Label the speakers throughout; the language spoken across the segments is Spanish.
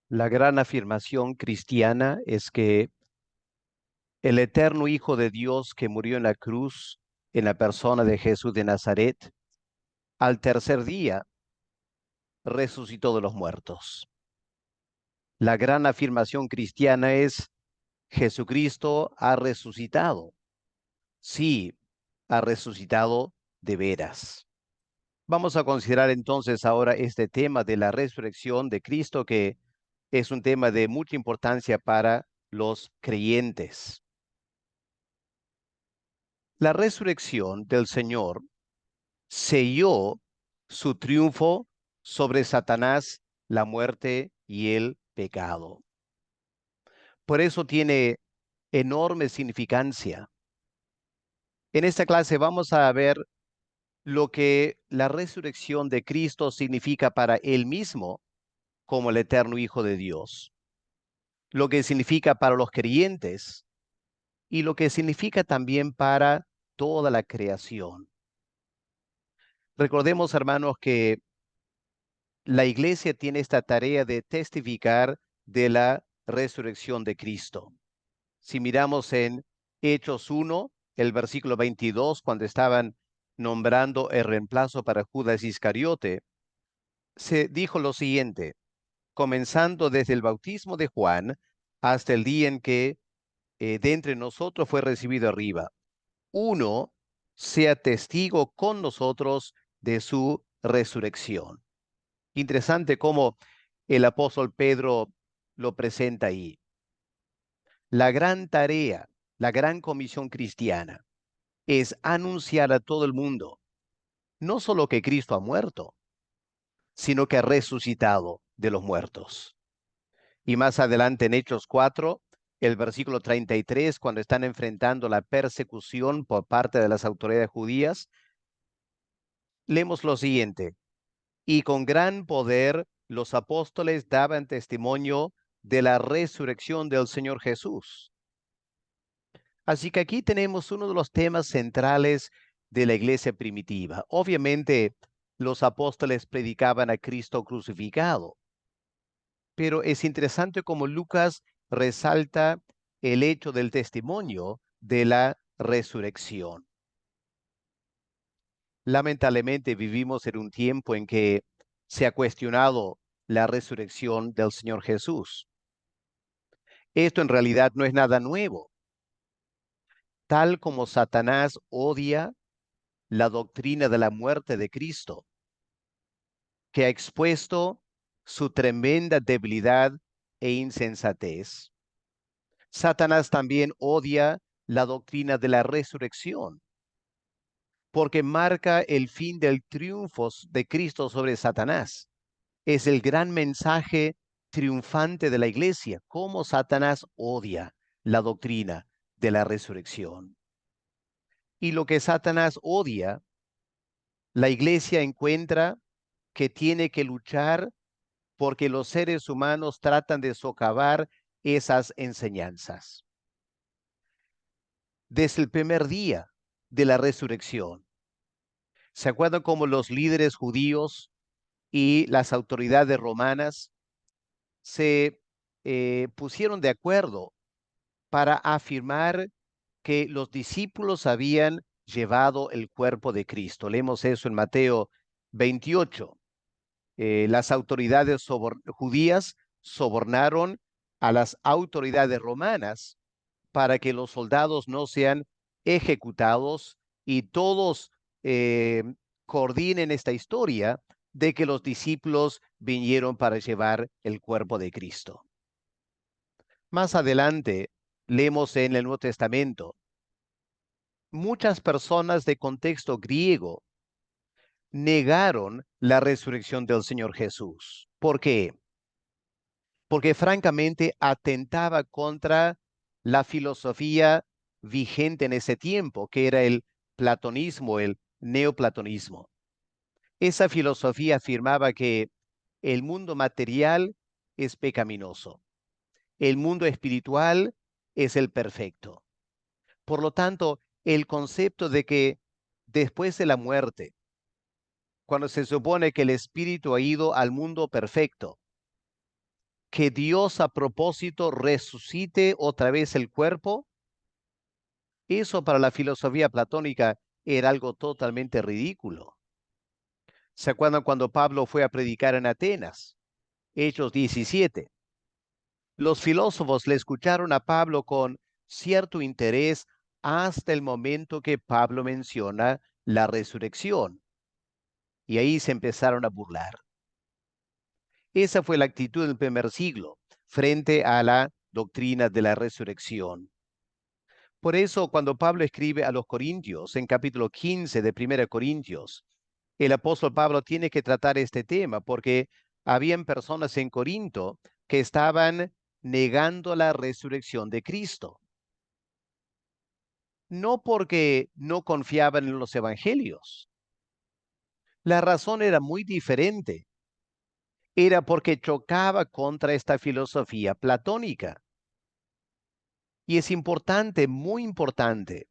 Speaker 1: La gran afirmación cristiana es que el eterno Hijo de Dios que murió en la cruz, en la persona de Jesús de Nazaret, al tercer día resucitó de los muertos. La gran afirmación cristiana es Jesucristo ha resucitado. Sí, ha resucitado de veras. Vamos a considerar entonces ahora este tema de la resurrección de Cristo, que es un tema de mucha importancia para los creyentes. La resurrección del Señor selló su triunfo sobre Satanás, la muerte y el pecado. Por eso tiene enorme significancia. En esta clase vamos a ver lo que la resurrección de Cristo significa para él mismo como el eterno Hijo de Dios, lo que significa para los creyentes y lo que significa también para toda la creación. Recordemos, hermanos, que la iglesia tiene esta tarea de testificar de la resurrección de Cristo. Si miramos en Hechos 1, el versículo 22, cuando estaban nombrando el reemplazo para Judas Iscariote, se dijo lo siguiente: comenzando desde el bautismo de Juan hasta el día en que de entre nosotros fue recibido arriba, uno sea testigo con nosotros de su resurrección. Interesante cómo el apóstol Pedro lo presenta ahí. La gran tarea, la gran comisión cristiana es anunciar a todo el mundo, no solo que Cristo ha muerto, sino que ha resucitado de los muertos. Y más adelante en Hechos 4, el versículo 33, cuando están enfrentando la persecución por parte de las autoridades judías, leemos lo siguiente: y con gran poder los apóstoles daban testimonio de la resurrección del Señor Jesús. Así que aquí tenemos uno de los temas centrales de la iglesia primitiva. Obviamente, los apóstoles predicaban a Cristo crucificado, pero es interesante cómo Lucas resalta el hecho del testimonio de la resurrección. Lamentablemente vivimos en un tiempo en que se ha cuestionado la resurrección del Señor Jesús. Esto en realidad no es nada nuevo. Tal como Satanás odia la doctrina de la muerte de Cristo, que ha expuesto su tremenda debilidad e insensatez, Satanás también odia la doctrina de la resurrección, porque marca el fin del triunfo de Cristo sobre Satanás. Es el gran mensaje triunfante de la iglesia, cómo Satanás odia la doctrina de la resurrección. Y lo que Satanás odia, la iglesia encuentra que tiene que luchar porque los seres humanos tratan de socavar esas enseñanzas. Desde el primer día de la resurrección, ¿se acuerdan cómo los líderes judíos y las autoridades romanas se pusieron de acuerdo para afirmar que los discípulos habían llevado el cuerpo de Cristo? Leemos eso en Mateo 28. Las autoridades judías sobornaron a las autoridades romanas para que los soldados no sean ejecutados y todos eh, coordinen esta historia de que los discípulos vinieron para llevar el cuerpo de Cristo. Más adelante, leemos en el Nuevo Testamento, muchas personas de contexto griego negaron la resurrección del Señor Jesús. ¿Por qué? Porque francamente atentaba contra la filosofía vigente en ese tiempo, que era el platonismo, el neoplatonismo. Esa filosofía afirmaba que el mundo material es pecaminoso, el mundo espiritual es el perfecto. Por lo tanto, el concepto de que después de la muerte, cuando se supone que el espíritu ha ido al mundo perfecto, que Dios a propósito resucite otra vez el cuerpo, eso para la filosofía platónica era algo totalmente ridículo. ¿Se acuerdan cuando Pablo fue a predicar en Atenas? Hechos 17. Los filósofos le escucharon a Pablo con cierto interés hasta el momento que Pablo menciona la resurrección. Y ahí se empezaron a burlar. Esa fue la actitud del primer siglo frente a la doctrina de la resurrección. Por eso, cuando Pablo escribe a los Corintios, en capítulo 15 de 1 Corintios, el apóstol Pablo tiene que tratar este tema porque habían personas en Corinto que estaban negando la resurrección de Cristo. No porque no confiaban en los evangelios. La razón era muy diferente. Era porque chocaba contra esta filosofía platónica. Y es importante, muy importante,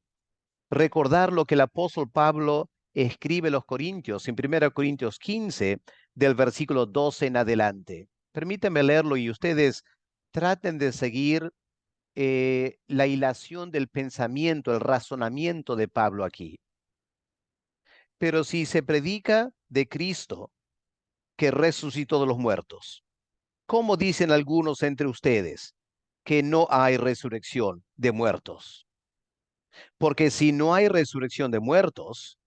Speaker 1: recordar lo que el apóstol Pablo escribe a los Corintios en 1 Corintios 15, del versículo 12 en adelante. Permítanme leerlo y ustedes traten de seguir la hilación del pensamiento, el razonamiento de Pablo aquí. Pero si se predica de Cristo que resucitó de los muertos, ¿cómo dicen algunos entre ustedes que no hay resurrección de muertos? Porque si no hay resurrección de muertos,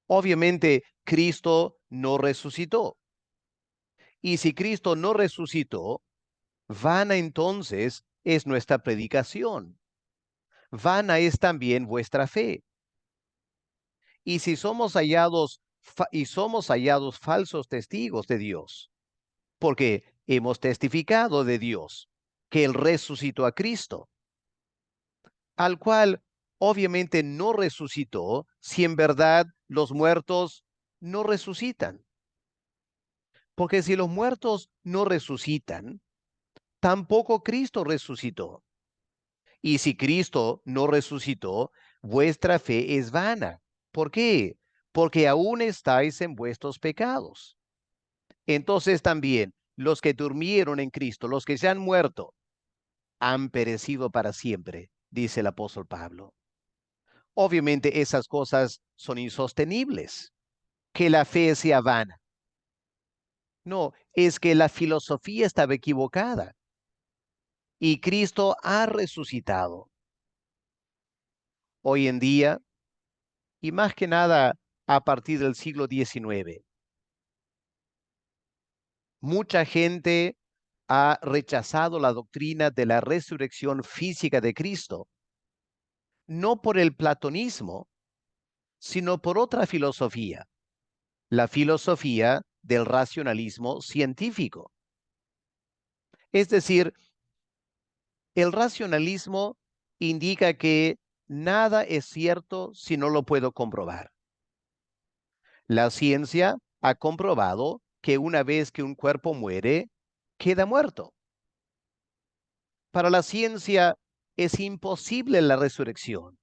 Speaker 1: obviamente Cristo no resucitó. Y si Cristo no resucitó, vana entonces es nuestra predicación. Vana es también vuestra fe. Y si somos hallados falsos testigos de Dios, porque hemos testificado de Dios que Él resucitó a Cristo, al cual obviamente no resucitó si en verdad los muertos no resucitan. Porque si los muertos no resucitan, tampoco Cristo resucitó. Y si Cristo no resucitó, vuestra fe es vana. ¿Por qué? Porque aún estáis en vuestros pecados. Entonces también los que durmieron en Cristo, los que se han muerto, han perecido para siempre, dice el apóstol Pablo. Obviamente esas cosas son insostenibles. Que la fe sea vana. No, es que la filosofía estaba equivocada y Cristo ha resucitado. Hoy en día, y más que nada a partir del siglo XIX, mucha gente ha rechazado la doctrina de la resurrección física de Cristo, no por el platonismo, sino por otra filosofía, la filosofía del racionalismo científico. Es decir, el racionalismo indica que nada es cierto si no lo puedo comprobar. La ciencia ha comprobado que una vez que un cuerpo muere, queda muerto. Para la ciencia es imposible la resurrección.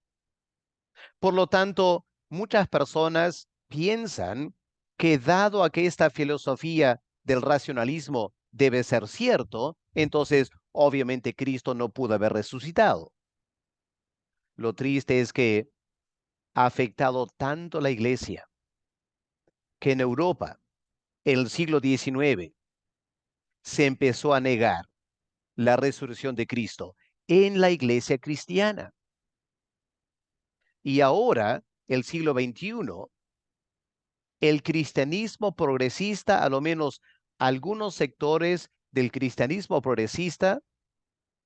Speaker 1: Por lo tanto, muchas personas piensan que dado a que esta filosofía del racionalismo debe ser cierto, entonces obviamente Cristo no pudo haber resucitado. Lo triste es que ha afectado tanto la iglesia que en Europa, en el siglo XIX, se empezó a negar la resurrección de Cristo en la iglesia cristiana. Y ahora, el siglo XXI, el cristianismo progresista, a lo menos algunos sectores del cristianismo progresista,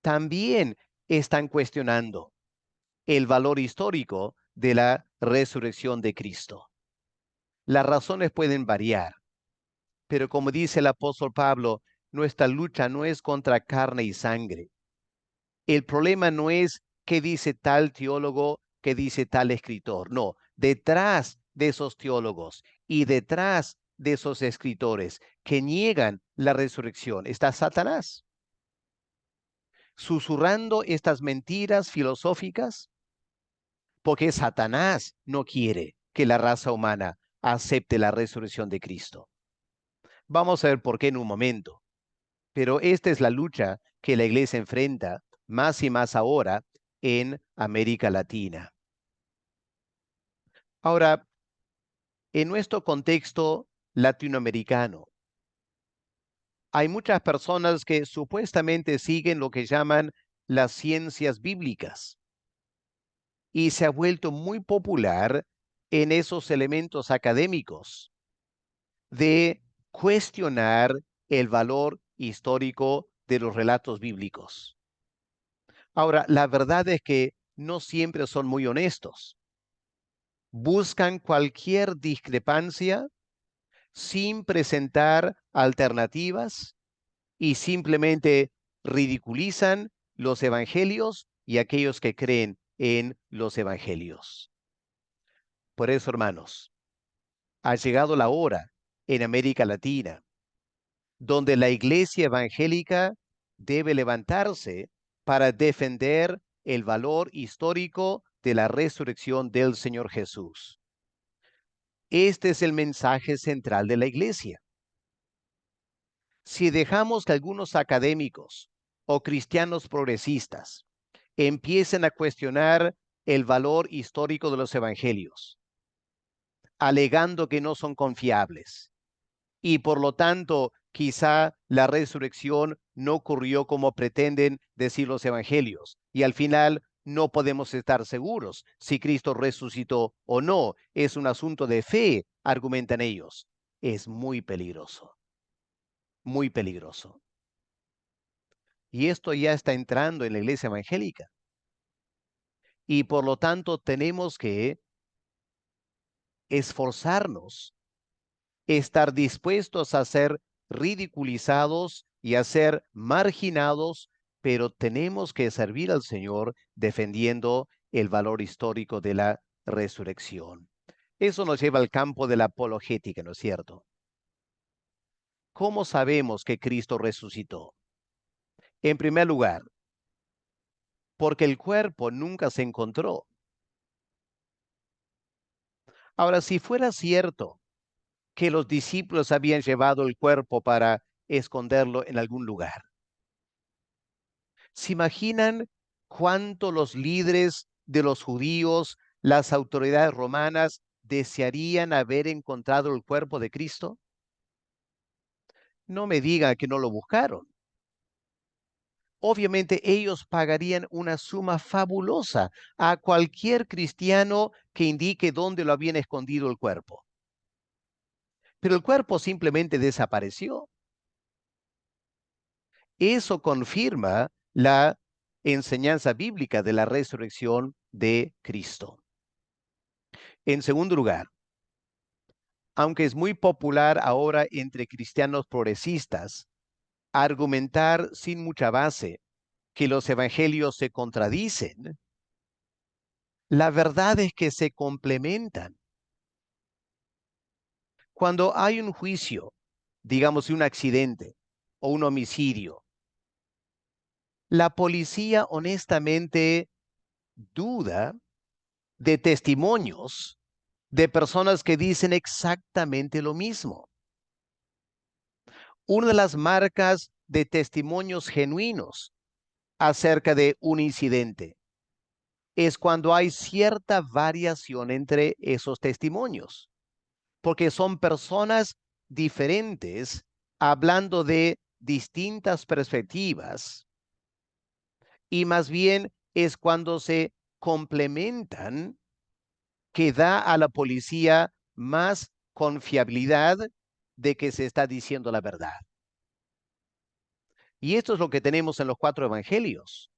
Speaker 1: también están cuestionando el valor histórico de la resurrección de Cristo. Las razones pueden variar, pero como dice el apóstol Pablo, nuestra lucha no es contra carne y sangre. El problema no es qué dice tal teólogo, qué dice tal escritor. No, detrás de esos teólogos y detrás de esos escritores que niegan la resurrección está Satanás, susurrando estas mentiras filosóficas, porque Satanás no quiere que la raza humana acepte la resurrección de Cristo. Vamos a ver por qué en un momento. Pero esta es la lucha que la iglesia enfrenta más y más ahora en América Latina. Ahora, en nuestro contexto latinoamericano, hay muchas personas que supuestamente siguen lo que llaman las ciencias bíblicas y se ha vuelto muy popular en esos elementos académicos de cuestionar el valor histórico de los relatos bíblicos. Ahora, la verdad es que no siempre son muy honestos. Buscan cualquier discrepancia sin presentar alternativas y simplemente ridiculizan los evangelios y aquellos que creen en los evangelios. Por eso, hermanos, ha llegado la hora en América Latina donde la iglesia evangélica debe levantarse para defender el valor histórico de la resurrección del Señor Jesús. Este es el mensaje central de la iglesia. Si dejamos que algunos académicos o cristianos progresistas empiecen a cuestionar el valor histórico de los evangelios, alegando que no son confiables, y por lo tanto quizá la resurrección no ocurrió como pretenden decir los evangelios, y al final no podemos estar seguros si Cristo resucitó o no. Es un asunto de fe, argumentan ellos. Es muy peligroso, muy peligroso. Y esto ya está entrando en la iglesia evangélica. Y por lo tanto tenemos que esforzarnos, estar dispuestos a ser ridiculizados y a ser marginados, pero tenemos que servir al Señor defendiendo el valor histórico de la resurrección. Eso nos lleva al campo de la apologética, ¿no es cierto? ¿Cómo sabemos que Cristo resucitó? En primer lugar, porque el cuerpo nunca se encontró. Ahora, si fuera cierto que los discípulos habían llevado el cuerpo para esconderlo en algún lugar, ¿se imaginan cuánto los líderes de los judíos, las autoridades romanas, desearían haber encontrado el cuerpo de Cristo? No me digan que no lo buscaron. Obviamente ellos pagarían una suma fabulosa a cualquier cristiano que indique dónde lo habían escondido el cuerpo. Pero el cuerpo simplemente desapareció. Eso confirma la enseñanza bíblica de la resurrección de Cristo. En segundo lugar, aunque es muy popular ahora entre cristianos progresistas argumentar sin mucha base que los evangelios se contradicen, la verdad es que se complementan. Cuando hay un juicio, digamos un accidente o un homicidio, la policía honestamente duda de testimonios de personas que dicen exactamente lo mismo. Una de las marcas de testimonios genuinos acerca de un incidente es cuando hay cierta variación entre esos testimonios, porque son personas diferentes hablando de distintas perspectivas y más bien es cuando se complementan que da a la policía más confiabilidad de que se está diciendo la verdad. Y esto es lo que tenemos en los 4 evangelios.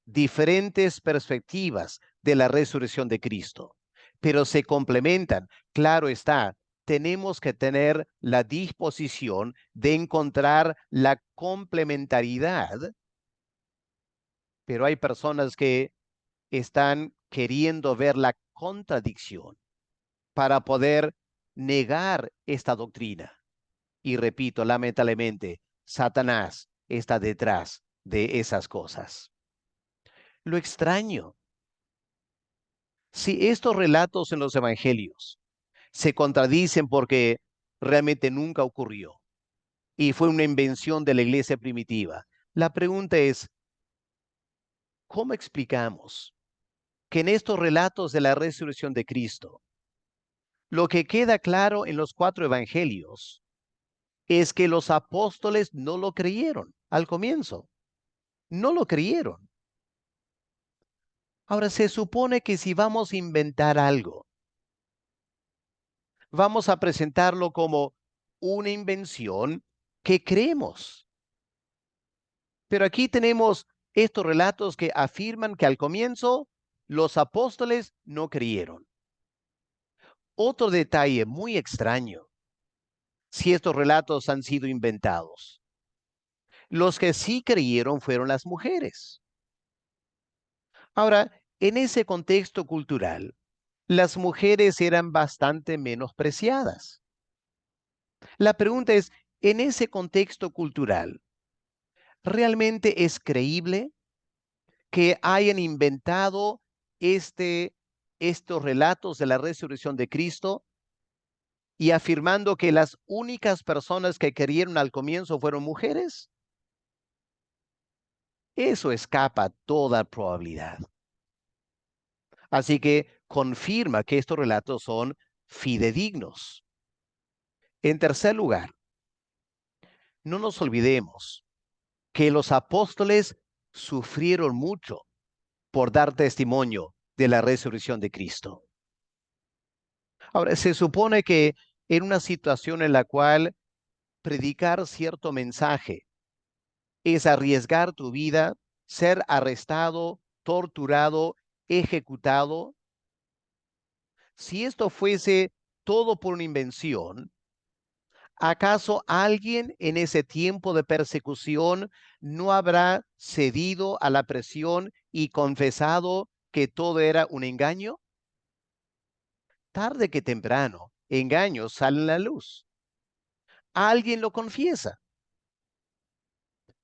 Speaker 1: Diferentes perspectivas de la resurrección de Cristo, pero se complementan. Claro está, tenemos que tener la disposición de encontrar la complementariedad, pero hay personas que están queriendo ver la contradicción para poder negar esta doctrina. Y repito, lamentablemente, Satanás está detrás de esas cosas. Lo extraño, si estos relatos en los evangelios se contradicen porque realmente nunca ocurrió, y fue una invención de la iglesia primitiva. La pregunta es, ¿cómo explicamos que en estos relatos de la resurrección de Cristo, lo que queda claro en los 4 evangelios es que los apóstoles no lo creyeron al comienzo? No lo creyeron. Ahora, se supone que si vamos a inventar algo, vamos a presentarlo como una invención que creemos. Pero aquí tenemos estos relatos que afirman que al comienzo los apóstoles no creyeron. Otro detalle muy extraño, si estos relatos han sido inventados. Los que sí creyeron fueron las mujeres. Ahora, en ese contexto cultural, las mujeres eran bastante menospreciadas. La pregunta es, en ese contexto cultural, ¿realmente es creíble que hayan inventado estos relatos de la resurrección de Cristo y afirmando que las únicas personas que creyeron al comienzo fueron mujeres? Eso escapa a toda probabilidad. Así que confirma que estos relatos son fidedignos. En tercer lugar, no nos olvidemos que los apóstoles sufrieron mucho por dar testimonio de la resurrección de Cristo. Ahora, se supone que en una situación en la cual predicar cierto mensaje es arriesgar tu vida, ser arrestado, torturado, ejecutado, si esto fuese todo por una invención, ¿acaso alguien en ese tiempo de persecución no habrá cedido a la presión y confesado que todo era un engaño? Tarde que temprano, engaños salen a la luz. Alguien lo confiesa,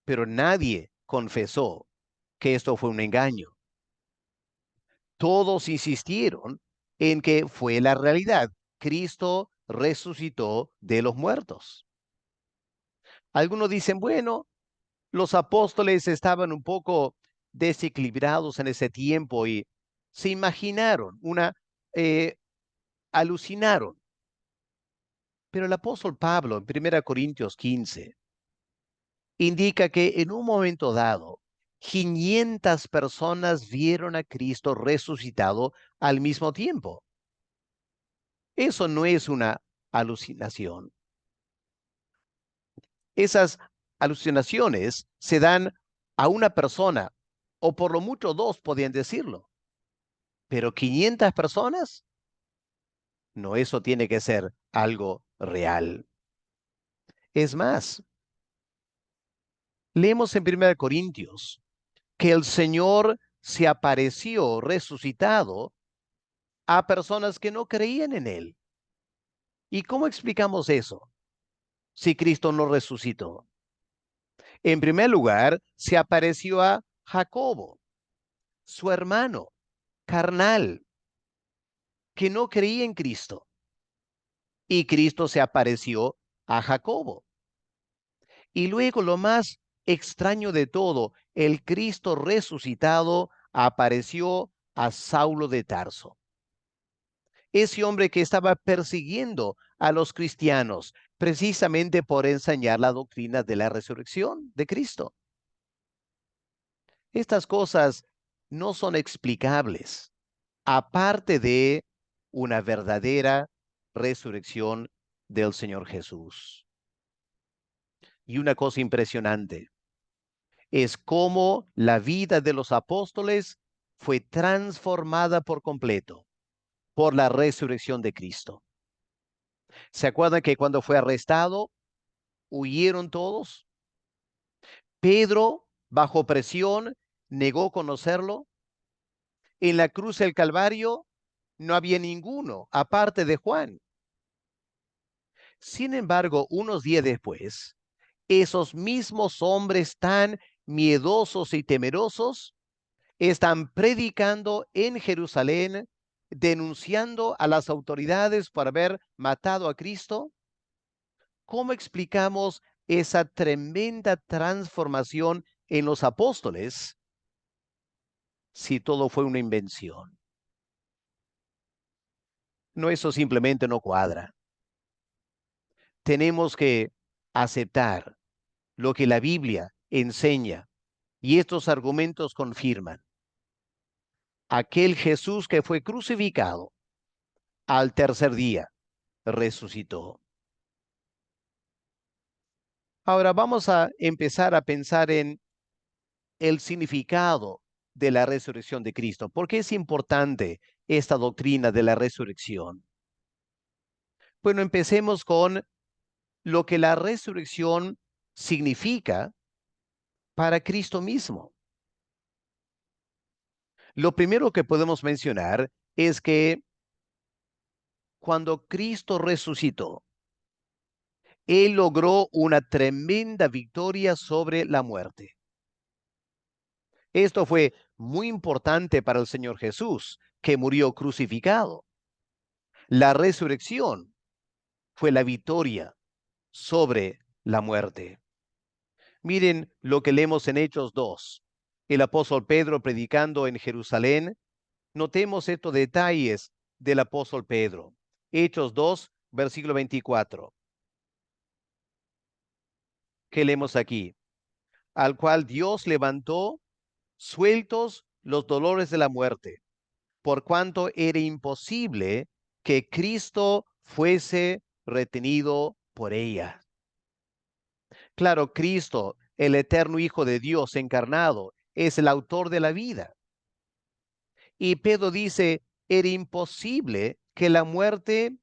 Speaker 1: pero nadie confesó que esto fue un engaño. Todos insistieron en que fue la realidad. Cristo resucitó de los muertos. Algunos dicen, bueno, los apóstoles estaban un poco desequilibrados en ese tiempo y se imaginaron, eh, alucinaron. Pero el apóstol Pablo en 1 Corintios 15 indica que en un momento dado, 500 personas vieron a Cristo resucitado al mismo tiempo. Eso no es una alucinación. Esas alucinaciones se dan a una persona, o por lo mucho dos podían decirlo. Pero 500 personas, no, eso tiene que ser algo real. Es más, leemos en 1 Corintios que el Señor se apareció resucitado a personas que no creían en Él. ¿Y cómo explicamos eso si Cristo no resucitó? En primer lugar, se apareció a Jacobo, su hermano carnal, que no creía en Cristo. Y Cristo se apareció a Jacobo. Y luego lo más extraño de todo, el Cristo resucitado apareció a Saulo de Tarso. Ese hombre que estaba persiguiendo a los cristianos precisamente por enseñar la doctrina de la resurrección de Cristo. Estas cosas no son explicables aparte de una verdadera resurrección del Señor Jesús. Y una cosa impresionante es cómo la vida de los apóstoles fue transformada por completo por la resurrección de Cristo. ¿Se acuerdan que cuando fue arrestado, huyeron todos? Pedro, bajo presión, negó conocerlo. En la cruz del Calvario no había ninguno, aparte de Juan. Sin embargo, unos días después, esos mismos hombres tan miedosos y temerosos están predicando en Jerusalén, denunciando a las autoridades por haber matado a Cristo. ¿Cómo explicamos esa tremenda transformación en los apóstoles si todo fue una invención? No, eso simplemente no cuadra. Tenemos que aceptar lo que la Biblia enseña y estos argumentos confirman. Aquel Jesús que fue crucificado al tercer día resucitó. Ahora vamos a empezar a pensar en el significado de la resurrección de Cristo. ¿Por qué es importante esta doctrina de la resurrección? Bueno, empecemos con lo que la resurrección significa para Cristo mismo. Lo primero que podemos mencionar es que cuando Cristo resucitó, Él logró una tremenda victoria sobre la muerte. Esto fue muy importante para el Señor Jesús, que murió crucificado. La resurrección fue la victoria sobre la muerte. Miren lo que leemos en Hechos 2. El apóstol Pedro predicando en Jerusalén. Notemos estos detalles del apóstol Pedro. Hechos 2, versículo 24. ¿Qué leemos aquí? Al cual Dios levantó sueltos los dolores de la muerte, por cuanto era imposible que Cristo fuese retenido por ella. Claro, Cristo, el eterno Hijo de Dios encarnado, es el autor de la vida. Y Pedro dice, era imposible que la muerte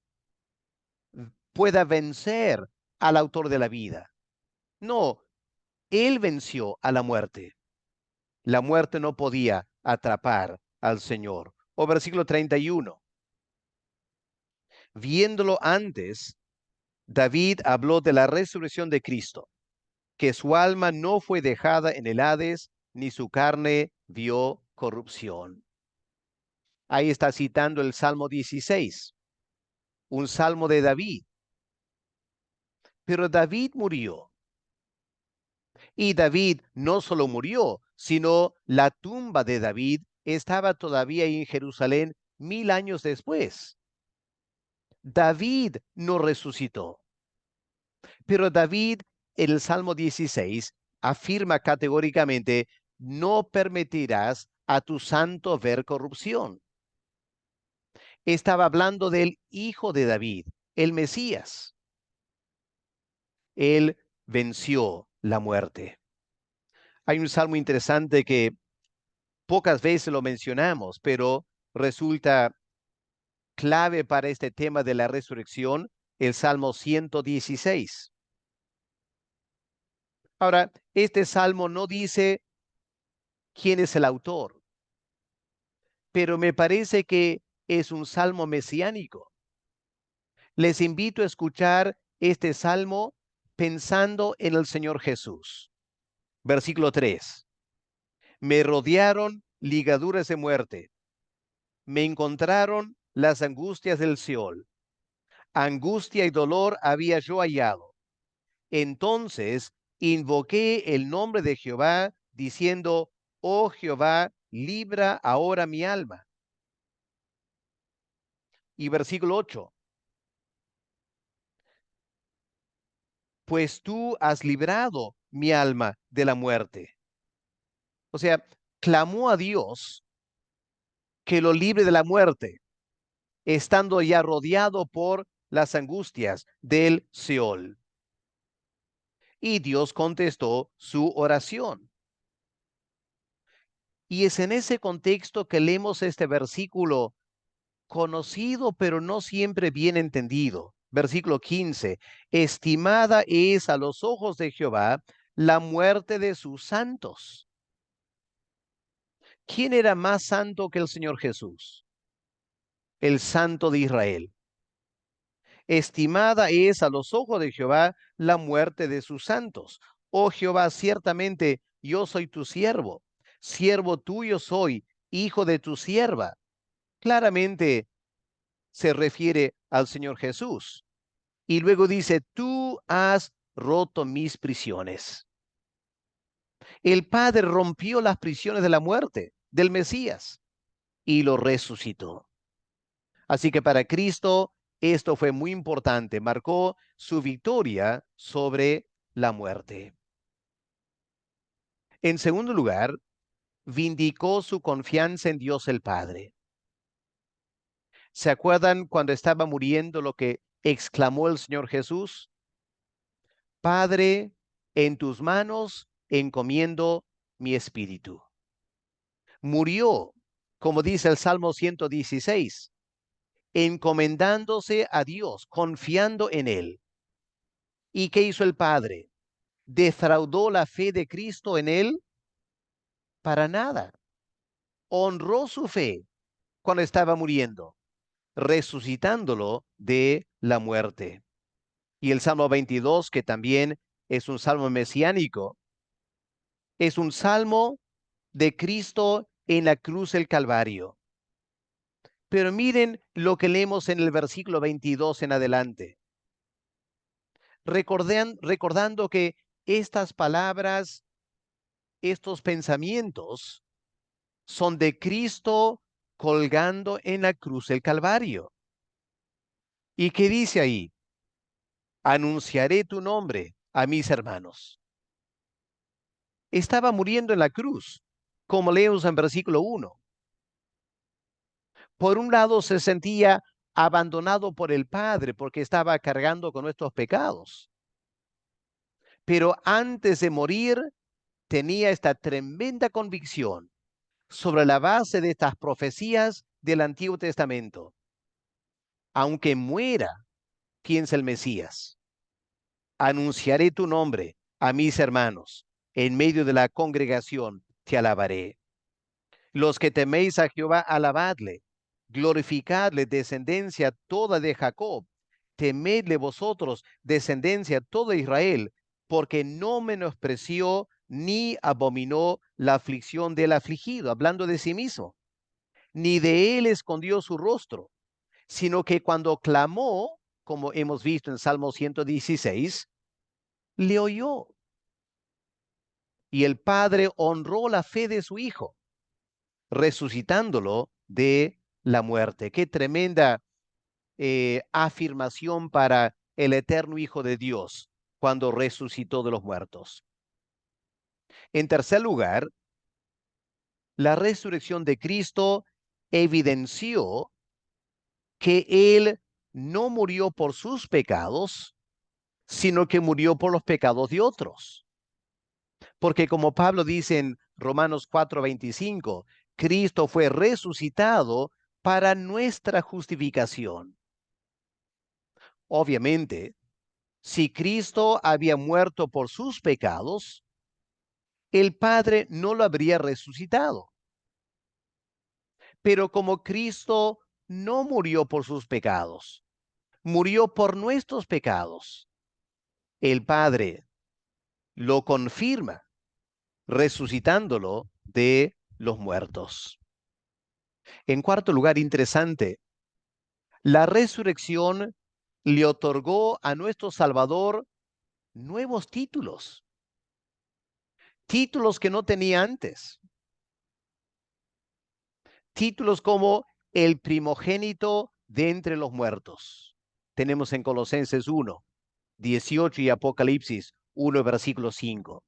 Speaker 1: pueda vencer al autor de la vida. No, él venció a la muerte. La muerte no podía atrapar al Señor. O versículo 31. Viéndolo antes, David habló de la resurrección de Cristo, que su alma no fue dejada en el Hades, ni su carne vio corrupción. Ahí está citando el Salmo 16, un salmo de David. Pero David murió. Y David no solo murió, sino la tumba de David estaba todavía en Jerusalén 1000 años después. David no resucitó. Pero David, en el Salmo 16, afirma categóricamente, no permitirás a tu santo ver corrupción. Estaba hablando del hijo de David, el Mesías. Él venció la muerte. Hay un salmo interesante que pocas veces lo mencionamos, pero resulta clave para este tema de la resurrección, el Salmo 116. Ahora, este salmo no dice quién es el autor, pero me parece que es un salmo mesiánico. Les invito a escuchar este salmo pensando en el Señor Jesús. Versículo 3. Me rodearon ligaduras de muerte, me encontraron las angustias del Seol. Angustia y dolor había yo hallado. Entonces invoqué el nombre de Jehová, diciendo, oh Jehová, libra ahora mi alma. Y versículo 8. Pues tú has librado mi alma de la muerte. O sea, clamó a Dios que lo libre de la muerte, estando ya rodeado por las angustias del Seol. Y Dios contestó su oración. Y es en ese contexto que leemos este versículo conocido, pero no siempre bien entendido. Versículo 15. Estimada es a los ojos de Jehová la muerte de sus santos. ¿Quién era más santo que el Señor Jesús? El Santo de Israel. Estimada es a los ojos de Jehová la muerte de sus santos. Oh Jehová, ciertamente yo soy tu siervo tuyo soy, hijo de tu sierva. Claramente se refiere al Señor Jesús. Y luego dice, tú has roto mis prisiones. El Padre rompió las prisiones de la muerte del Mesías y lo resucitó. Así que para Cristo esto fue muy importante, marcó su victoria sobre la muerte. En segundo lugar, vindicó su confianza en Dios el Padre. ¿Se acuerdan cuando estaba muriendo lo que exclamó el Señor Jesús? Padre, en tus manos encomiendo mi espíritu. Murió, como dice el Salmo 116, encomendándose a Dios, confiando en Él. ¿Y qué hizo el Padre? ¿Defraudó la fe de Cristo en Él? Para nada. Honró su fe cuando estaba muriendo, resucitándolo de la muerte. Y el Salmo 22, que también es un salmo mesiánico, es un salmo de Cristo en la cruz del Calvario. Pero miren lo que leemos en el versículo 22 en adelante. Recordando que estas palabras, estos pensamientos, son de Cristo colgando en la cruz del Calvario. ¿Y qué dice ahí? Anunciaré tu nombre a mis hermanos. Estaba muriendo en la cruz, como leemos en versículo 1. Por un lado se sentía abandonado por el Padre porque estaba cargando con nuestros pecados. Pero antes de morir tenía esta tremenda convicción sobre la base de estas profecías del Antiguo Testamento. Aunque muera, piensa el Mesías, anunciaré tu nombre a mis hermanos. En medio de la congregación te alabaré. Los que teméis a Jehová, alabadle. Glorificadle, descendencia toda de Jacob. Temedle vosotros, descendencia toda de Israel, porque no menospreció ni abominó la aflicción del afligido, hablando de sí mismo, ni de él escondió su rostro, sino que cuando clamó, como hemos visto en Salmo 116, le oyó. Y el Padre honró la fe de su Hijo, resucitándolo de la muerte. Qué tremenda afirmación para el eterno Hijo de Dios cuando resucitó de los muertos. En tercer lugar, la resurrección de Cristo evidenció que Él no murió por sus pecados, sino que murió por los pecados de otros. Porque como Pablo dice en Romanos 4:25, Cristo fue resucitado para nuestra justificación. Obviamente, si Cristo había muerto por sus pecados, el Padre no lo habría resucitado. Pero como Cristo no murió por sus pecados, murió por nuestros pecados, el Padre lo confirma resucitándolo de los muertos. En cuarto lugar, interesante, la resurrección le otorgó a nuestro Salvador nuevos títulos, títulos que no tenía antes, títulos como el primogénito de entre los muertos. Tenemos en Colosenses 1:18 y Apocalipsis 1, versículo 5.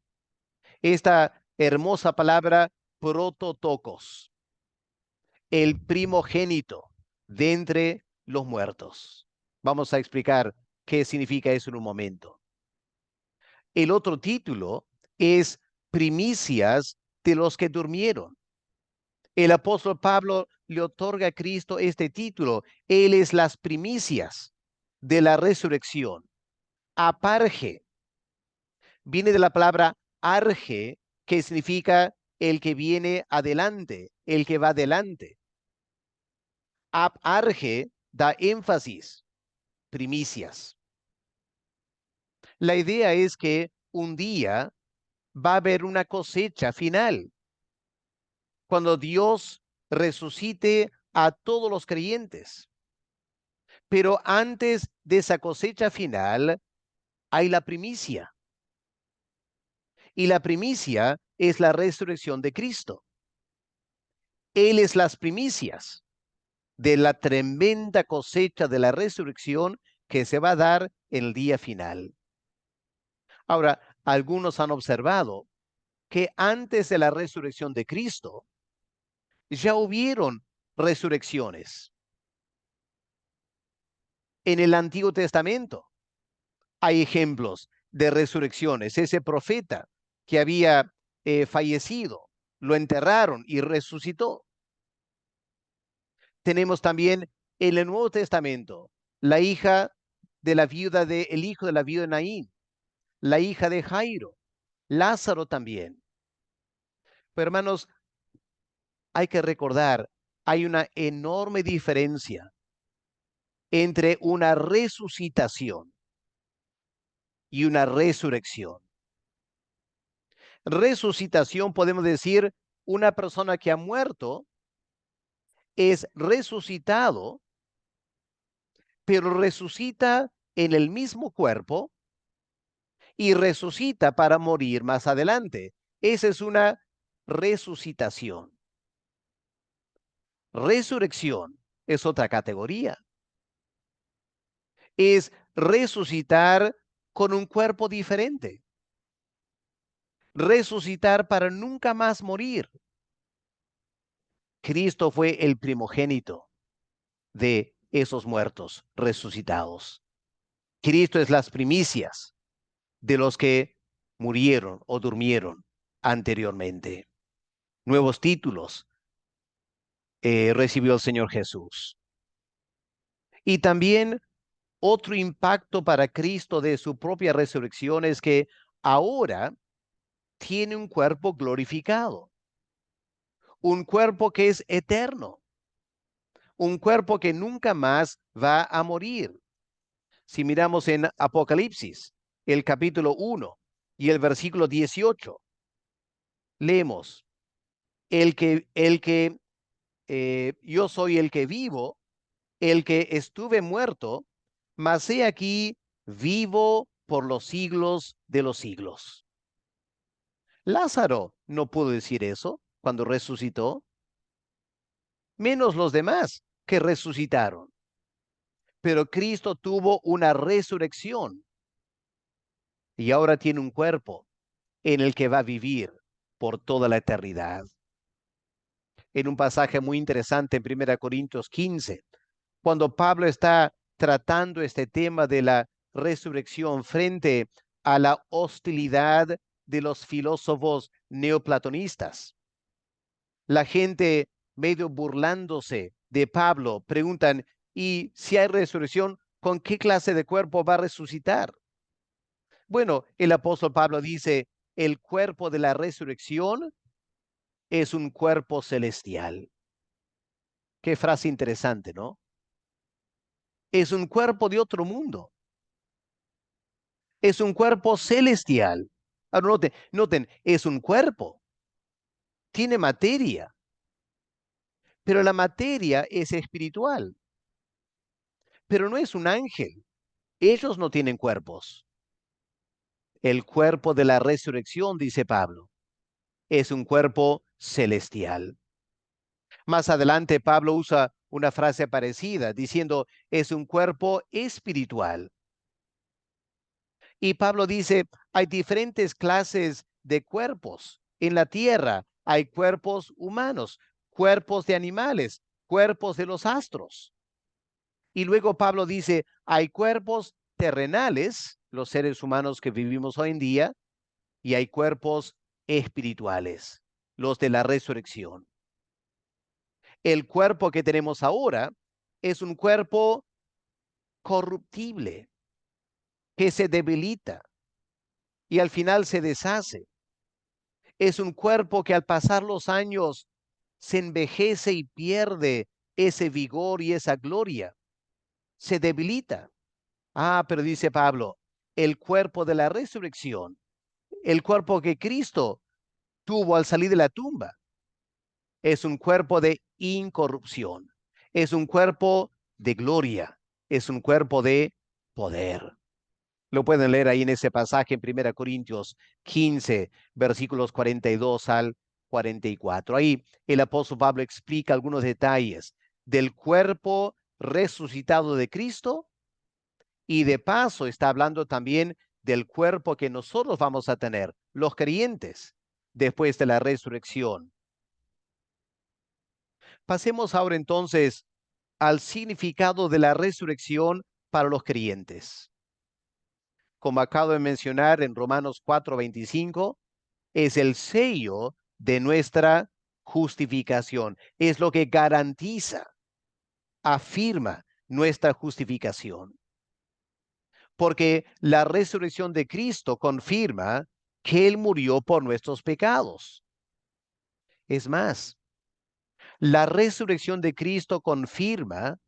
Speaker 1: Esta hermosa palabra prototokos, el primogénito de entre los muertos. Vamos a explicar qué significa eso en un momento. El otro título es primicias de los que durmieron. El apóstol Pablo le otorga a Cristo este título. Él es las primicias de la resurrección. Aparge viene de la palabra arge, que significa el que viene adelante, el que va adelante. Aparge da énfasis, primicias. La idea es que un día va a haber una cosecha final, cuando Dios resucite a todos los creyentes. Pero antes de esa cosecha final, hay la primicia. Y la primicia es la resurrección de Cristo. Él es las primicias de la tremenda cosecha de la resurrección que se va a dar en el día final. Ahora, algunos han observado que antes de la resurrección de Cristo ya hubieron resurrecciones. En el Antiguo Testamento hay ejemplos de resurrecciones. Ese profeta que había fallecido, lo enterraron y resucitó. Tenemos también en el Nuevo Testamento la hija de la viuda el hijo de la viuda de Naín, la hija de Jairo, Lázaro también. Pero hermanos, hay que recordar, hay una enorme diferencia entre una resucitación y una resurrección. Resucitación, podemos decir, una persona que ha muerto es resucitado, pero resucita en el mismo cuerpo y resucita para morir más adelante. Esa es una resucitación. Resurrección es otra categoría. Es resucitar con un cuerpo diferente. Resucitar para nunca más morir. Cristo fue el primogénito de esos muertos resucitados. Cristo es las primicias de los que murieron o durmieron anteriormente. Nuevos títulos recibió el Señor Jesús. Y también otro impacto para Cristo de su propia resurrección es que ahora tiene un cuerpo glorificado, un cuerpo que es eterno, un cuerpo que nunca más va a morir. Si miramos en Apocalipsis, el capítulo 1 y el versículo 18, leemos, yo soy el que vivo, el que estuve muerto, mas he aquí vivo por los siglos de los siglos. Lázaro no pudo decir eso cuando resucitó, menos los demás que resucitaron. Pero Cristo tuvo una resurrección y ahora tiene un cuerpo en el que va a vivir por toda la eternidad. En un pasaje muy interesante en 1 Corintios 15, cuando Pablo está tratando este tema de la resurrección frente a la hostilidad de los filósofos neoplatonistas. La gente, medio burlándose de Pablo, preguntan, ¿y si hay resurrección, con qué clase de cuerpo va a resucitar? Bueno, el apóstol Pablo dice, el cuerpo de la resurrección es un cuerpo celestial. Qué frase interesante, ¿no? Es un cuerpo de otro mundo. Es un cuerpo celestial. Ahora noten, es un cuerpo. Tiene materia, pero la materia es espiritual. Pero no es un ángel. Ellos no tienen cuerpos. El cuerpo de la resurrección, dice Pablo, es un cuerpo celestial. Más adelante, Pablo usa una frase parecida, diciendo, es un cuerpo espiritual. Y Pablo dice, hay diferentes clases de cuerpos. En la tierra hay cuerpos humanos, cuerpos de animales, cuerpos de los astros. Y luego Pablo dice, hay cuerpos terrenales, los seres humanos que vivimos hoy en día, y hay cuerpos espirituales, los de la resurrección. El cuerpo que tenemos ahora es un cuerpo corruptible, que se debilita y al final se deshace. Es un cuerpo que al pasar los años se envejece y pierde ese vigor y esa gloria. Se debilita. Ah, pero dice Pablo, el cuerpo de la resurrección, el cuerpo que Cristo tuvo al salir de la tumba, es un cuerpo de incorrupción, es un cuerpo de gloria, es un cuerpo de poder. Lo pueden leer ahí en ese pasaje en 1 Corintios 15, versículos 42 al 44. Ahí el apóstol Pablo explica algunos detalles del cuerpo resucitado de Cristo y de paso está hablando también del cuerpo que nosotros vamos a tener, los creyentes, después de la resurrección. Pasemos ahora entonces al significado de la resurrección para los creyentes. Como acabo de mencionar en Romanos 4:25, es el sello de nuestra justificación. Es lo que garantiza, afirma nuestra justificación. Porque la resurrección de Cristo confirma que Él murió por nuestros pecados. Es más, la resurrección de Cristo confirma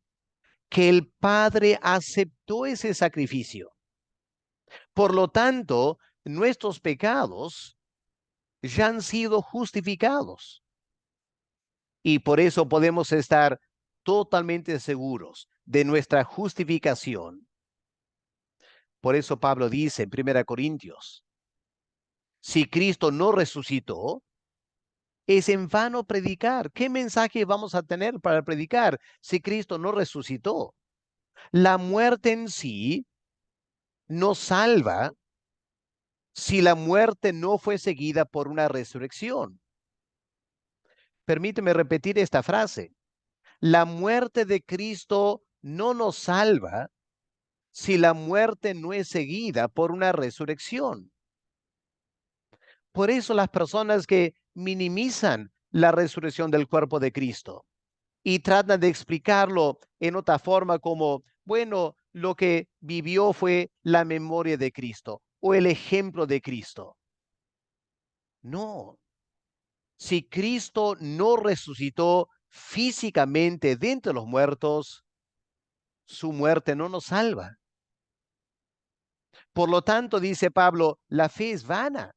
Speaker 1: que el Padre aceptó ese sacrificio. Por lo tanto, nuestros pecados ya han sido justificados. Y por eso podemos estar totalmente seguros de nuestra justificación. Por eso Pablo dice en 1 Corintios, si Cristo no resucitó, es en vano predicar. ¿Qué mensaje vamos a tener para predicar si Cristo no resucitó? La muerte en sí no salva si la muerte no fue seguida por una resurrección. Permíteme repetir esta frase. La muerte de Cristo no nos salva si la muerte no es seguida por una resurrección. Por eso las personas que minimizan la resurrección del cuerpo de Cristo y tratan de explicarlo en otra forma como, bueno, lo que vivió fue la memoria de Cristo o el ejemplo de Cristo. No, si Cristo no resucitó físicamente de entre los muertos, su muerte no nos salva. Por lo tanto, dice Pablo, la fe es vana.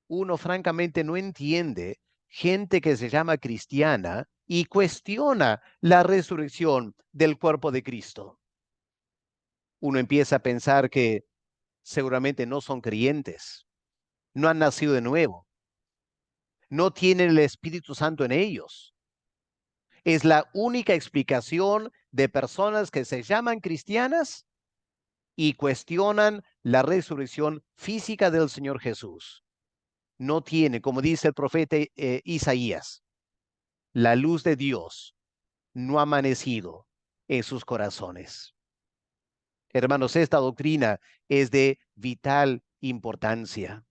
Speaker 1: Uno francamente no entiende gente que se llama cristiana y cuestiona la resurrección del cuerpo de Cristo. Uno empieza a pensar que seguramente no son creyentes, no han nacido de nuevo, no tienen el Espíritu Santo en ellos. Es la única explicación de personas que se llaman cristianas y cuestionan la resurrección física del Señor Jesús. No tiene, como dice el profeta Isaías, la luz de Dios no ha amanecido en sus corazones. Hermanos, esta doctrina es de vital importancia.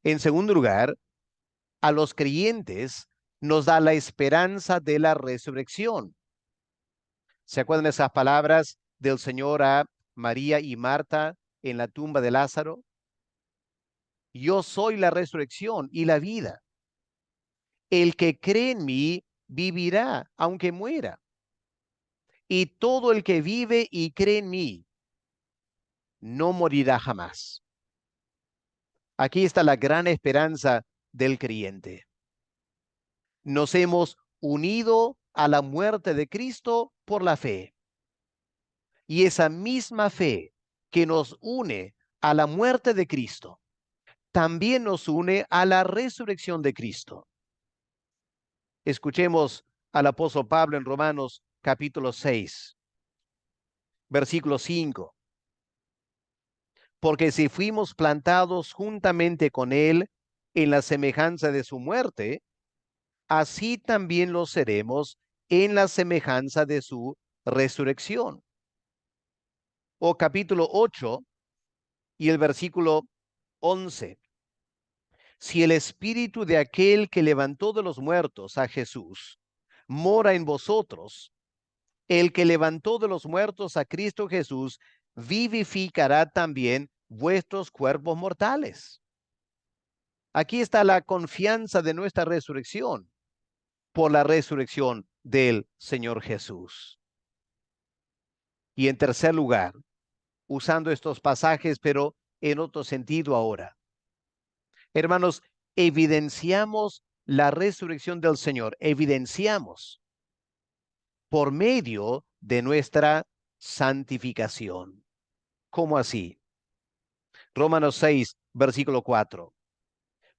Speaker 1: En segundo lugar, a los creyentes nos da la esperanza de la resurrección. ¿Se acuerdan esas palabras del Señor a María y Marta en la tumba de Lázaro? Yo soy la resurrección y la vida. El que cree en mí vivirá aunque muera. Y todo el que vive y cree en mí no morirá jamás. Aquí está la gran esperanza del creyente. Nos hemos unido a la muerte de Cristo por la fe. Y esa misma fe que nos une a la muerte de Cristo, también nos une a la resurrección de Cristo. Escuchemos al apóstol Pablo en Romanos capítulo 6, versículo 5. Porque si fuimos plantados juntamente con él en la semejanza de su muerte, así también lo seremos en la semejanza de su resurrección. O capítulo 8 y el versículo 11. Si el espíritu de aquel que levantó de los muertos a Jesús mora en vosotros, el que levantó de los muertos a Cristo Jesús vivificará también vuestros cuerpos mortales. Aquí está la confianza de nuestra resurrección por la resurrección del Señor Jesús. Y en tercer lugar, usando estos pasajes, pero en otro sentido ahora. Hermanos, evidenciamos la resurrección del Señor, evidenciamos por medio de nuestra santificación. ¿Cómo así? Romanos 6, versículo 4.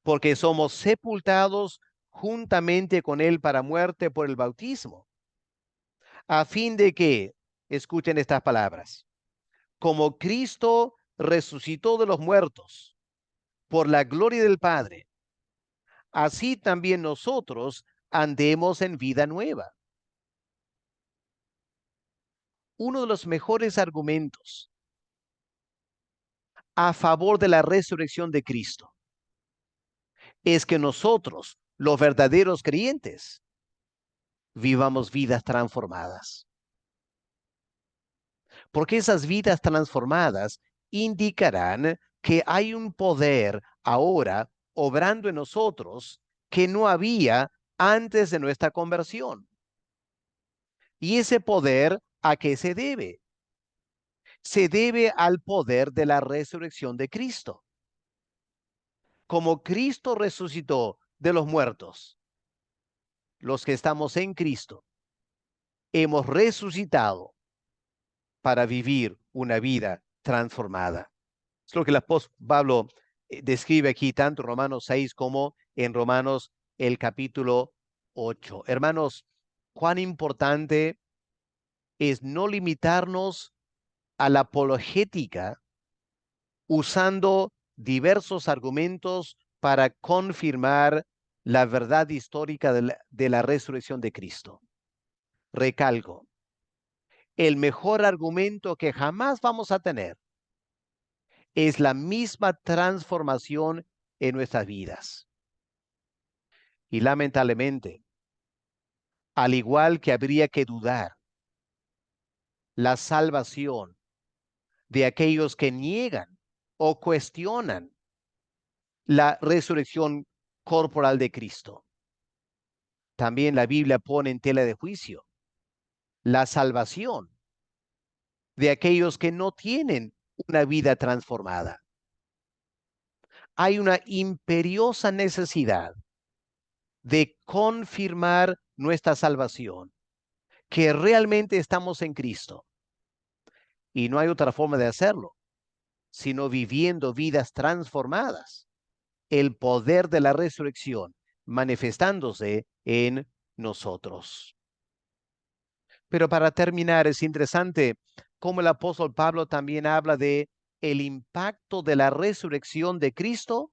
Speaker 1: Porque somos sepultados juntamente con él para muerte por el bautismo, a fin de que, escuchen estas palabras, como Cristo resucitó de los muertos por la gloria del Padre, así también nosotros andemos en vida nueva. Uno de los mejores argumentos a favor de la resurrección de Cristo es que nosotros, los verdaderos creyentes, vivamos vidas transformadas. Porque esas vidas transformadas indicarán que hay un poder ahora obrando en nosotros que no había antes de nuestra conversión. ¿Y ese poder a qué se debe? Se debe al poder de la resurrección de Cristo. Como Cristo resucitó de los muertos, los que estamos en Cristo, hemos resucitado para vivir una vida transformada. Es lo que el apóstol Pablo describe aquí tanto en Romanos 6 como en Romanos el capítulo 8. Hermanos, cuán importante es no limitarnos a la apologética usando diversos argumentos para confirmar la verdad histórica de la resurrección de Cristo. Recalco, el mejor argumento que jamás vamos a tener es la misma transformación en nuestras vidas. Y lamentablemente, al igual que habría que dudar la salvación de aquellos que niegan o cuestionan la resurrección corporal de Cristo, también la Biblia pone en tela de juicio la salvación de aquellos que no tienen una vida transformada. Hay una imperiosa necesidad de confirmar nuestra salvación, que realmente estamos en Cristo. Y no hay otra forma de hacerlo, sino viviendo vidas transformadas. El poder de la resurrección manifestándose en nosotros. Pero para terminar, es interesante cómo el apóstol Pablo también habla de el impacto de la resurrección de Cristo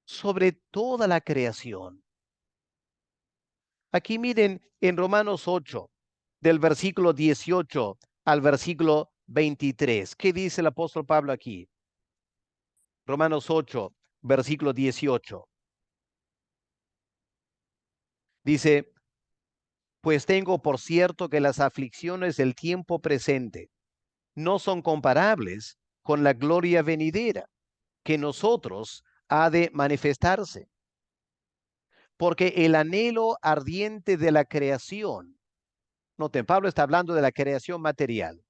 Speaker 1: sobre toda la creación. Aquí miren en Romanos 8, del versículo 18 al versículo 23. ¿Qué dice el apóstol Pablo aquí? Romanos 8, versículo 18. Dice, pues tengo por cierto que las aflicciones del tiempo presente no son comparables con la gloria venidera que nosotros ha de manifestarse. Porque el anhelo ardiente de la creación, noten, Pablo está hablando de la creación material,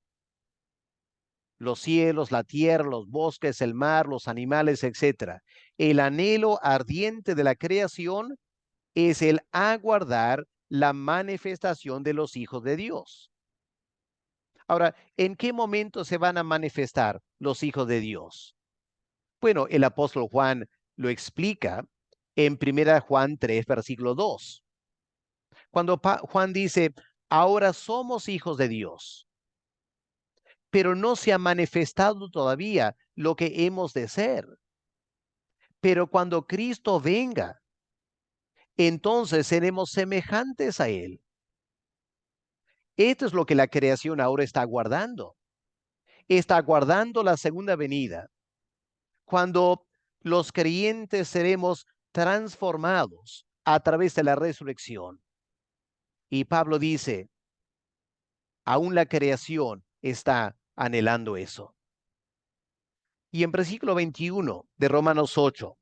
Speaker 1: los cielos, la tierra, los bosques, el mar, los animales, etcétera. El anhelo ardiente de la creación es el aguardar la manifestación de los hijos de Dios. Ahora, ¿en qué momento se van a manifestar los hijos de Dios? Bueno, el apóstol Juan lo explica en 1 Juan 3, versículo 2. Cuando Juan dice, ahora somos hijos de Dios, pero no se ha manifestado todavía lo que hemos de ser. Pero cuando Cristo venga, entonces seremos semejantes a Él. Esto es lo que la creación ahora está aguardando. Está aguardando la segunda venida, cuando los creyentes seremos transformados a través de la resurrección. Y Pablo dice, aún la creación está anhelando eso. Y en versículo 21 de Romanos 8,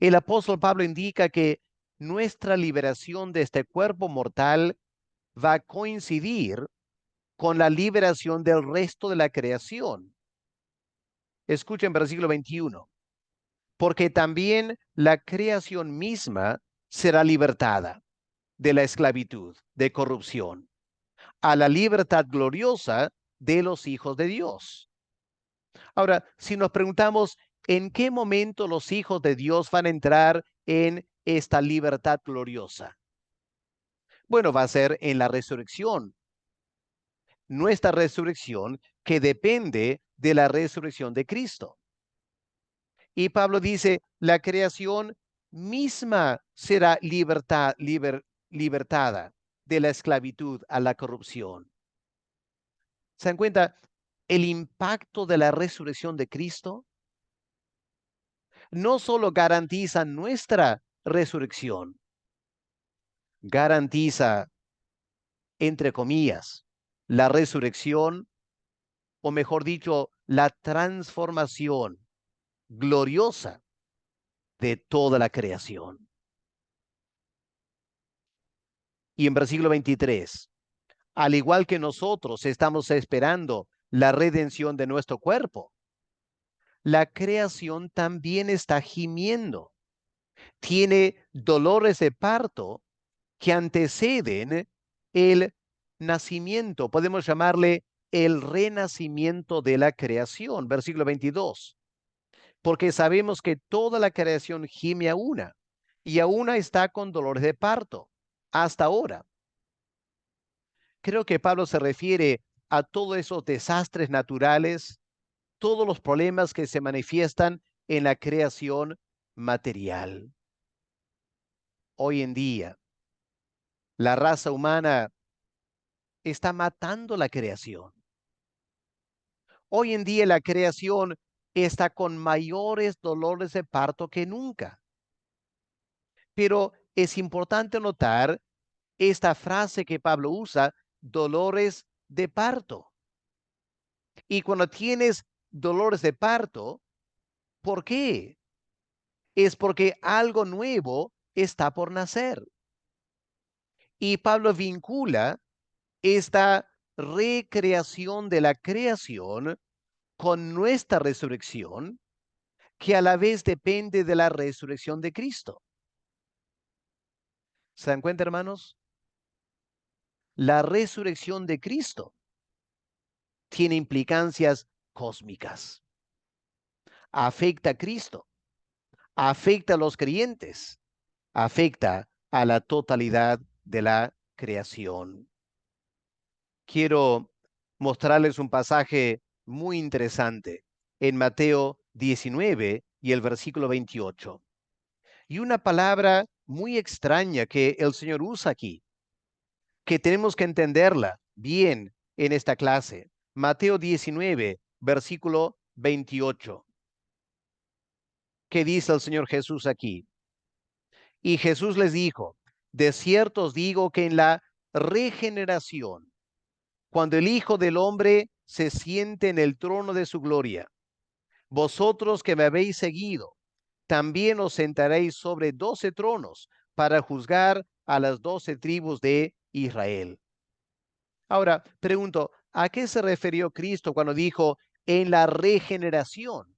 Speaker 1: el apóstol Pablo indica que nuestra liberación de este cuerpo mortal va a coincidir con la liberación del resto de la creación. Escuchen versículo 21. Porque también la creación misma será libertada de la esclavitud, de corrupción, a la libertad gloriosa de los hijos de Dios. Ahora, si nos preguntamos en qué momento los hijos de Dios van a entrar en esta libertad gloriosa, bueno, va a ser en la resurrección. Nuestra resurrección que depende de la resurrección de Cristo. Y Pablo dice, la creación misma será libertada de la esclavitud a la corrupción. ¿Se dan cuenta el impacto de la resurrección de Cristo? No solo garantiza nuestra resurrección, garantiza, entre comillas, la resurrección, o mejor dicho, la transformación gloriosa de toda la creación. Y en versículo 23, al igual que nosotros estamos esperando la redención de nuestro cuerpo, la creación también está gimiendo. Tiene dolores de parto que anteceden el nacimiento. Podemos llamarle el renacimiento de la creación. Versículo 22. Porque sabemos que toda la creación gime a una, y a una está con dolores de parto hasta ahora. Creo que Pablo se refiere a todos esos desastres naturales, todos los problemas que se manifiestan en la creación material. Hoy en día, la raza humana está matando la creación. Hoy en día la creación está con mayores dolores de parto que nunca. Pero es importante notar esta frase que Pablo usa, dolores de parto. Y cuando tienes dolores de parto, ¿por qué? Es porque algo nuevo está por nacer. Y Pablo vincula esta recreación de la creación con nuestra resurrección, que a la vez depende de la resurrección de Cristo. ¿Se dan cuenta, hermanos? La resurrección de Cristo tiene implicancias cósmicas. Afecta a Cristo, afecta a los creyentes, afecta a la totalidad de la creación. Quiero mostrarles un pasaje muy interesante en Mateo 19 y el versículo 28. Y una palabra muy extraña que el Señor usa aquí, que tenemos que entenderla bien en esta clase. Mateo 19, versículo 28. ¿Qué dice el Señor Jesús aquí? Y Jesús les dijo, de cierto os digo que en la regeneración, cuando el Hijo del Hombre se siente en el trono de su gloria, vosotros que me habéis seguido, también os sentaréis sobre 12 tronos para juzgar a las 12 tribus de Israel. Ahora, pregunto, ¿a qué se refirió Cristo cuando dijo en la regeneración?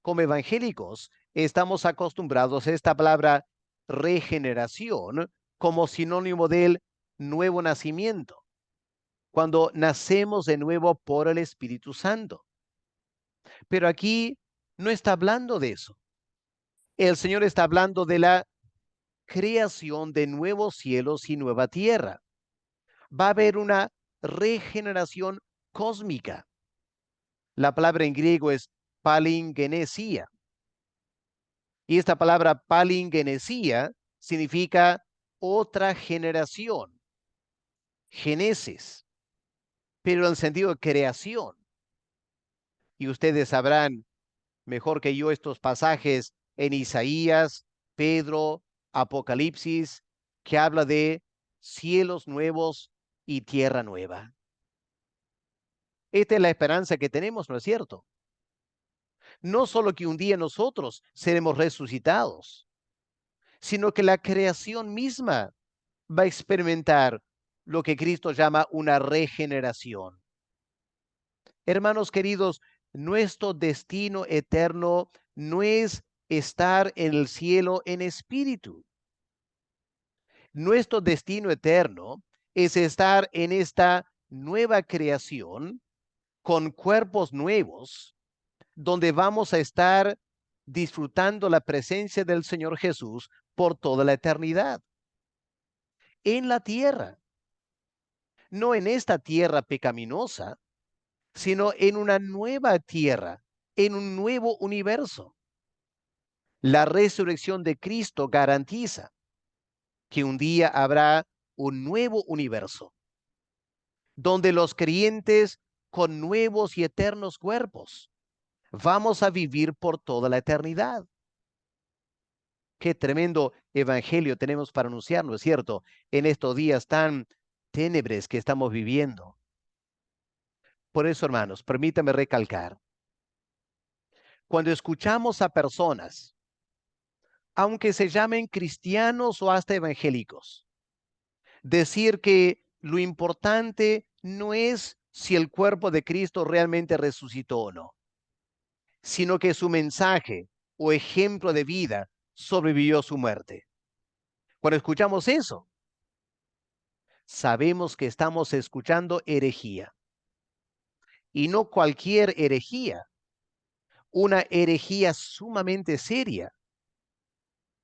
Speaker 1: Como evangélicos, estamos acostumbrados a esta palabra regeneración como sinónimo del nuevo nacimiento, cuando nacemos de nuevo por el Espíritu Santo. Pero aquí no está hablando de eso. El Señor está hablando de la creación de nuevos cielos y nueva tierra. Va a haber una regeneración cósmica. La palabra en griego es palingenesia. Y esta palabra palingenesia significa otra generación, génesis, pero en el sentido de creación. Y ustedes sabrán mejor que yo estos pasajes en Isaías, Pedro, Apocalipsis, que habla de cielos nuevos y tierra nueva. Esta es la esperanza que tenemos, ¿no es cierto? No solo que un día nosotros seremos resucitados, sino que la creación misma va a experimentar lo que Cristo llama una regeneración. Hermanos queridos, nuestro destino eterno no es estar en el cielo en espíritu. Nuestro destino eterno es estar en esta nueva creación con cuerpos nuevos, donde vamos a estar disfrutando la presencia del Señor Jesús por toda la eternidad. En la tierra, no en esta tierra pecaminosa, sino en una nueva tierra, en un nuevo universo. La resurrección de Cristo garantiza que un día habrá un nuevo universo, donde los creyentes con nuevos y eternos cuerpos vamos a vivir por toda la eternidad. Qué tremendo evangelio tenemos para anunciar, ¿no es cierto? En estos días tan ténebres que estamos viviendo. Por eso, hermanos, permítame recalcar, cuando escuchamos a personas, aunque se llamen cristianos o hasta evangélicos, decir que lo importante no es si el cuerpo de Cristo realmente resucitó o no, sino que su mensaje o ejemplo de vida sobrevivió a su muerte. Cuando escuchamos eso, sabemos que estamos escuchando herejía. Y no cualquier herejía, una herejía sumamente seria,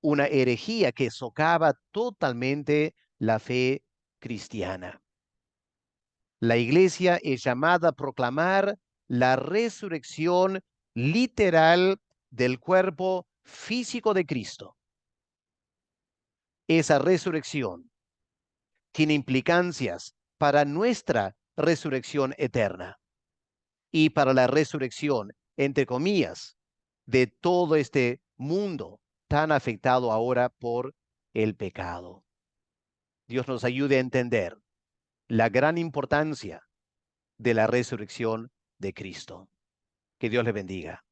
Speaker 1: una herejía que socava totalmente la fe cristiana. La iglesia es llamada a proclamar la resurrección literal del cuerpo físico de Cristo. Esa resurrección tiene implicancias para nuestra resurrección eterna y para la resurrección, entre comillas, de todo este mundo tan afectado ahora por el pecado. Dios nos ayude a entender la gran importancia de la resurrección de Cristo. Que Dios le bendiga.